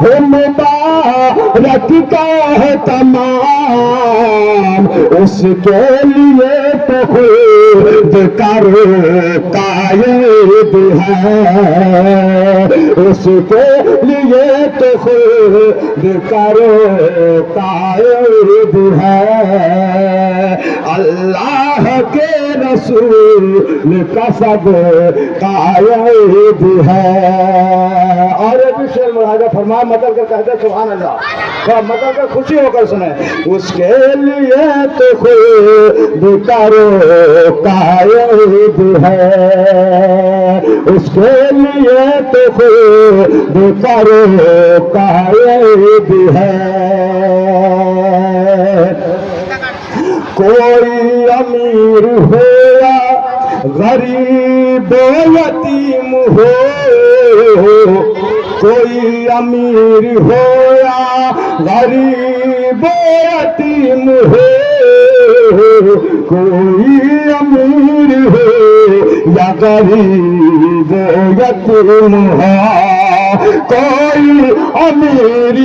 है मुबारक का है तमाम, उसके लिए तो खुद करो कायद है, उसके लिए तो खुद करो कायद है। अल्लाह के रसूल का सब कायद है। और ये भी शेर मुरादा फरमाया, मतलब कर कहते सुभान अल्लाह, मतलब कर खुशी होकर सुने। उसके लिए तो खुद करो कायद है, उसके लिए तो खुद करो कायद है। कोई अमीर हो या गरीब यतीम हो, कोई अमीर हो या गरीब यतीम हो, कोई अमीर हो या गरीब यतीम हो, कोई अमीर